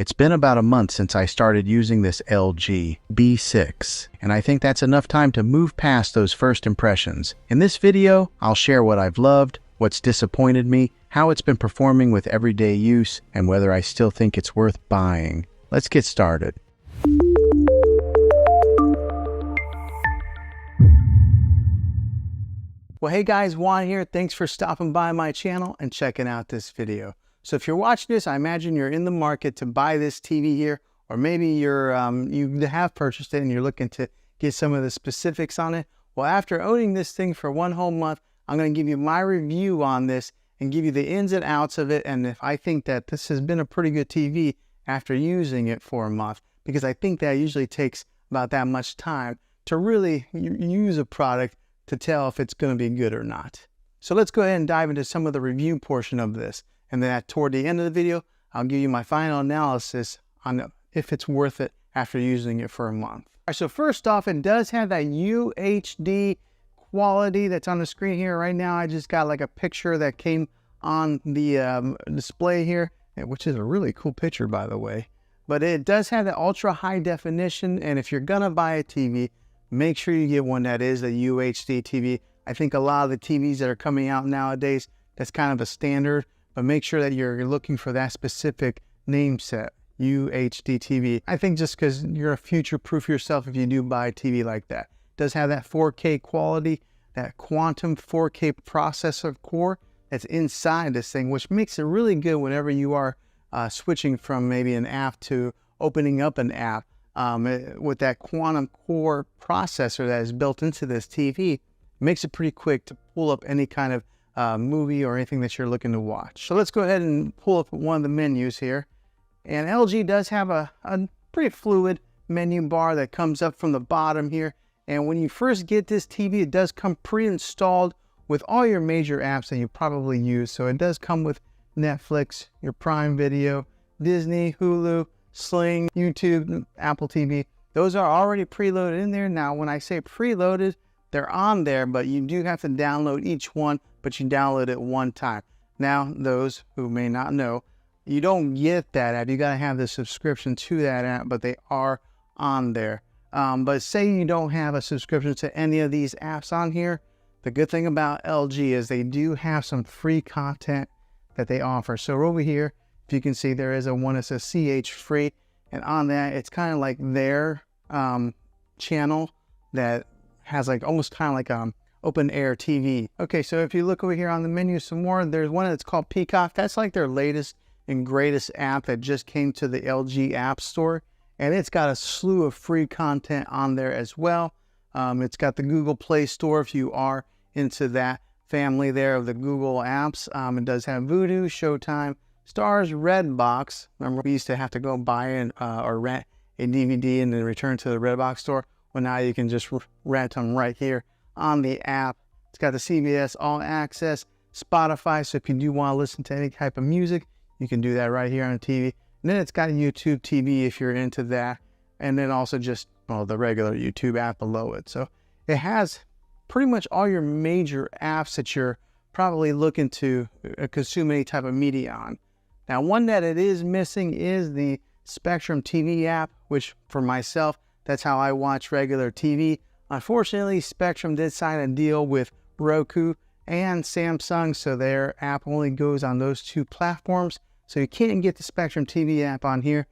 It's been about a month since I started using this LG B6, and I think that's enough time to move past those first impressions. In this video, I'll share what I've loved, what's disappointed me, how it's been performing with everyday use, and whether I still think it's worth buying. Let's get started. Well, hey guys, Juan here. Thanks for stopping by my channel and checking out this video. So if you're watching this, I imagine you're in the market to buy this TV here, or maybe you're you have purchased it and you're looking to get some of the specifics on it. Well, after owning this thing for one whole month, I'm going to give you my review on this and give you the ins and outs of it, and if I think that this has been a pretty good TV after using it for a month, because I think that usually takes about that much time to really use a product to tell if it's going to be good or not. So let's go ahead and dive into some of the review portion of this. And then toward the end of the video, I'll give you my final analysis on if it's worth it after using it for a month. All right, so first off, it does have that UHD quality that's on the screen here. Right now, I just got like a picture that came on the display here, which is a really cool picture, by the way. But it does have the ultra high definition. And if you're gonna buy a TV, make sure you get one that is a UHD TV. I think a lot of the TVs that are coming out nowadays, that's kind of a standard. But make sure that you're looking for that specific name set, UHD TV. I think just because you're a future-proof yourself if you do buy a TV like that. It does have that 4K quality, that quantum 4K processor core that's inside this thing, which makes it really good whenever you are switching from maybe an app to opening up an app. With that quantum core processor that is built into this TV, it makes it pretty quick to pull up any kind of movie or anything that you're looking to watch. So let's go ahead and pull up one of the menus here. And LG does have a pretty fluid menu bar that comes up from the bottom here. And when you first get this TV, it does come pre-installed with all your major apps that you probably use. So it does come with Netflix, your Prime Video, Disney, Hulu, Sling, YouTube, Apple TV. Those are already preloaded in there. Now, when I say preloaded, they're on there, but you do have to download each one, but you download it one time. Now, those who may not know, you don't get that app. You got to have the subscription to that app, but they are on there. But say you don't have a subscription to any of these apps on here, the good thing about LG is they do have some free content that they offer. So over here, if you can see, there is one that says CH free, and on that, it's kind of like their channel that has like almost kind of like open air TV. Okay, so if you look over here on the menu some more, there's one that's called Peacock. That's like their latest and greatest app that just came to the LG App Store, and it's got a slew of free content on there as well. It's got the Google Play Store if you are into that family there of the Google apps. It does have Vudu, Showtime, Stars, Redbox. Remember, we used to have to go buy or rent a DVD and then return to the Redbox store. Well, now you can just rent them right here on the app. It's got the CBS All Access, Spotify, so if you do want to listen to any type of music, you can do that right here on the TV. And then it's got YouTube TV if you're into that, and then also just the regular YouTube app below it. So it has pretty much all your major apps that you're probably looking to consume any type of media on. Now, one that it is missing is the Spectrum TV app, which for myself, that's how I watch regular TV. Unfortunately, Spectrum did sign a deal with Roku and Samsung, so their app only goes on those two platforms. So you can't get the Spectrum TV app on here,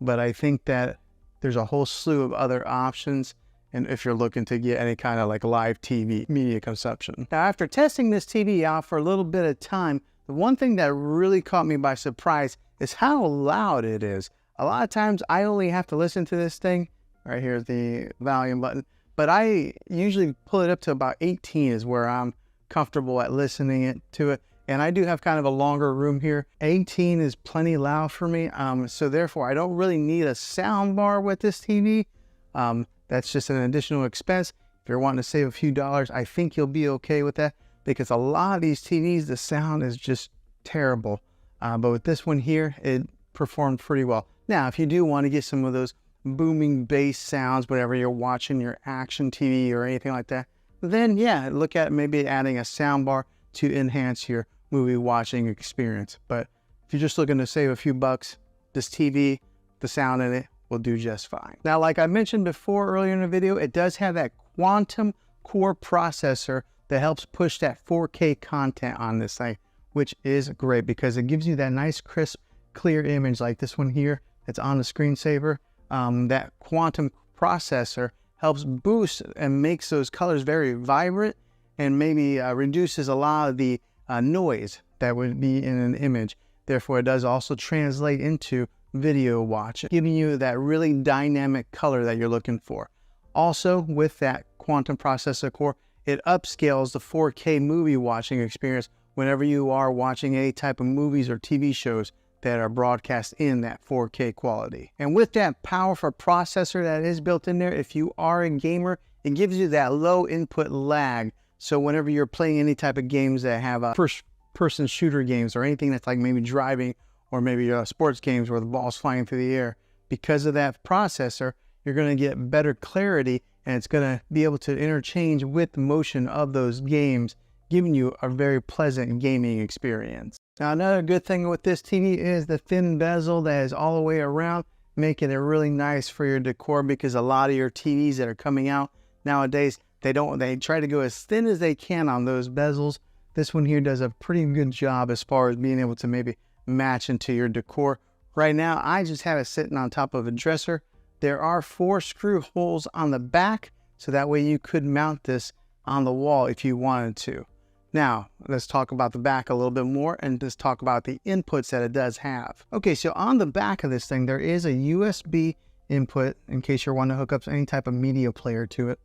but I think that there's a whole slew of other options, and if you're looking to get any kind of like live TV media consumption. Now, after testing this TV out for a little bit of time, the one thing that really caught me by surprise is how loud it is. A lot of times I only have to listen to this thing. Right here is the volume button, but I usually pull it up to about 18 is where I'm comfortable at listening to it. And I do have kind of a longer room here. 18 is plenty loud for me. So therefore I don't really need a sound bar with this TV. That's just an additional expense. If you're wanting to save a few dollars, I think you'll be okay with that, because a lot of these TVs, the sound is just terrible. But with this one here, it performed pretty well. Now, if you do want to get some of those booming bass sounds whenever you're watching your action TV or anything like that, then yeah, look at maybe adding a sound bar to enhance your movie watching experience. But if you're just looking to save a few bucks, this TV the sound in it will do just fine. Now, like I mentioned before earlier in the video, it does have that quantum core processor that helps push that 4K content on this thing, which is great because it gives you that nice, crisp, clear image like this one here that's on the screensaver. That quantum processor helps boost and makes those colors very vibrant and maybe reduces a lot of the noise that would be in an image. Therefore, it does also translate into video watch, giving you that really dynamic color that you're looking for. Also, with that quantum processor core, it upscales the 4K movie watching experience whenever you are watching any type of movies or TV shows that are broadcast in that 4K quality. And with that powerful processor that is built in there, if you are a gamer, it gives you that low input lag. So whenever you're playing any type of games that have a first-person shooter games or anything that's like maybe driving or maybe sports games where the ball's flying through the air, because of that processor, you're going to get better clarity and it's going to be able to interchange with the motion of those games, giving you a very pleasant gaming experience. Now, another good thing with this TV is the thin bezel that is all the way around, making it really nice for your decor, because a lot of your TVs that are coming out nowadays, they try to go as thin as they can on those bezels. This one here does a pretty good job as far as being able to maybe match into your decor. Right now, I just have it sitting on top of a dresser. There are 4 screw holes on the back, so that way you could mount this on the wall if you wanted to. Now, let's talk about the back a little bit more and just talk about the inputs that it does have. Okay, so on the back of this thing, there is a USB input in case you're wanting to hook up any type of media player to it.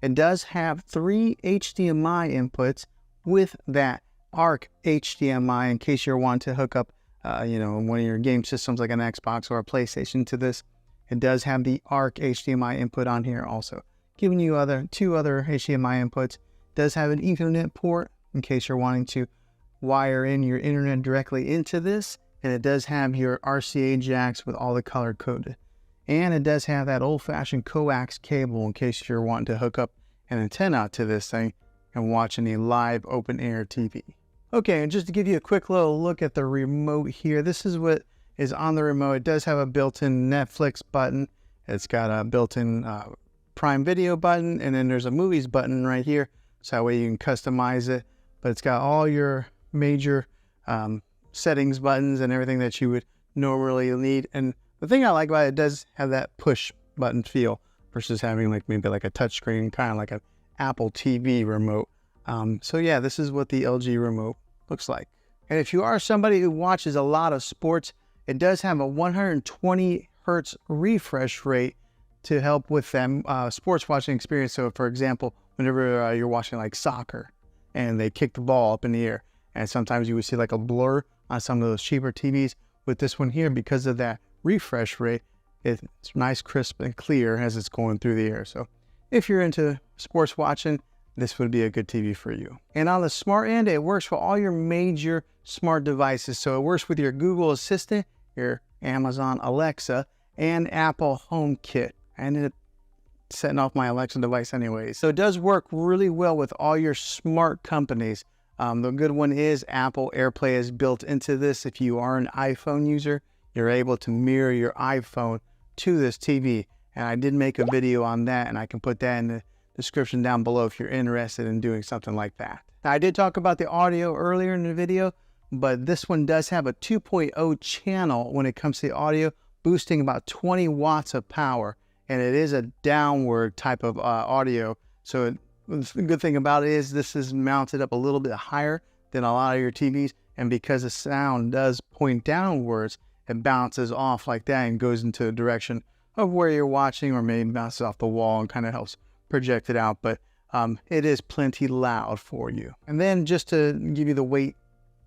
It does have 3 HDMI inputs with that ARC HDMI in case you're wanting to hook up, one of your game systems like an Xbox or a PlayStation to this. It does have the ARC HDMI input on here also, giving you 2 other HDMI inputs. It does have an Ethernet port in case you're wanting to wire in your internet directly into this. And it does have your RCA jacks with all the color coded. And it does have that old-fashioned coax cable in case you're wanting to hook up an antenna to this thing and watch any live open-air TV. Okay, and just to give you a quick little look at the remote here, this is what is on the remote. It does have a built-in Netflix button. It's got a built-in Prime Video button, and then there's a Movies button right here, so that way you can customize it. But it's got all your major settings buttons and everything that you would normally need. And the thing I like about it does have that push button feel versus having maybe a touchscreen, kind of like an Apple TV remote. So yeah, this is what the LG remote looks like. And if you are somebody who watches a lot of sports, it does have a 120 Hertz refresh rate to help with them sports watching experience. So for example, whenever you're watching like soccer and they kick the ball up in the air, and sometimes you would see like a blur on some of those cheaper TVs. With this one here, because of that refresh rate, it's nice, crisp, and clear as it's going through the air. So if you're into sports watching, this would be a good TV for you. And on the smart end, it works for all your major smart devices. So it works with your Google Assistant, your Amazon Alexa, and Apple HomeKit. I ended up setting off my Alexa device anyways. So it does work really well with all your smart companies. The good one is Apple AirPlay is built into this. If you are an iPhone user, you're able to mirror your iPhone to this TV. And I did make a video on that, and I can put that in the description down below if you're interested in doing something like that. Now, I did talk about the audio earlier in the video, but this one does have a 2.0 channel when it comes to the audio, boosting about 20 watts of power. And it is a downward type of audio. So the good thing about it is this is mounted up a little bit higher than a lot of your TVs. And because the sound does point downwards, it bounces off like that and goes into the direction of where you're watching, or maybe bounces off the wall and kind of helps project it out. But it is plenty loud for you. And then just to give you the weight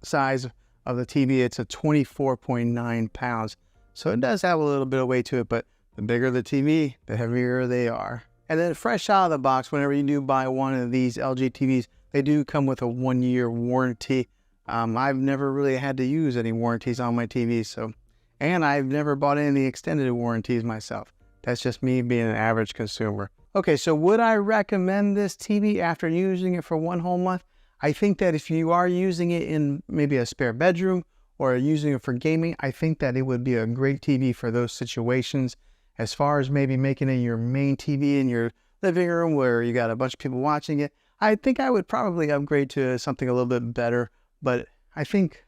size of the TV, it's a 24.9 pounds. So it does have a little bit of weight to it, but the bigger the TV, the heavier they are. And then fresh out of the box, whenever you do buy one of these LG TVs, they do come with a 1-year warranty. I've never really had to use any warranties on my TV, and I've never bought any extended warranties myself. That's just me being an average consumer. Okay, so would I recommend this TV after using it for 1 whole month? I think that if you are using it in maybe a spare bedroom or using it for gaming, I think that it would be a great TV for those situations. As far as maybe making it your main TV in your living room where you got a bunch of people watching it, I think I would probably upgrade to something a little bit better. But I think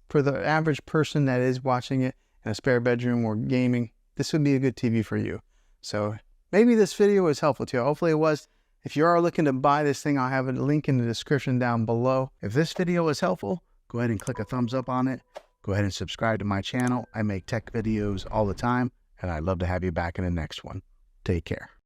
for the average person that is watching it in a spare bedroom or gaming, this would be a good TV for you. So maybe this video was helpful to you. Hopefully it was. If you are looking to buy this thing, I'll have a link in the description down below. If this video was helpful, go ahead and click a thumbs up on it. Go ahead and subscribe to my channel. I make tech videos all the time, and I'd love to have you back in the next one. Take care.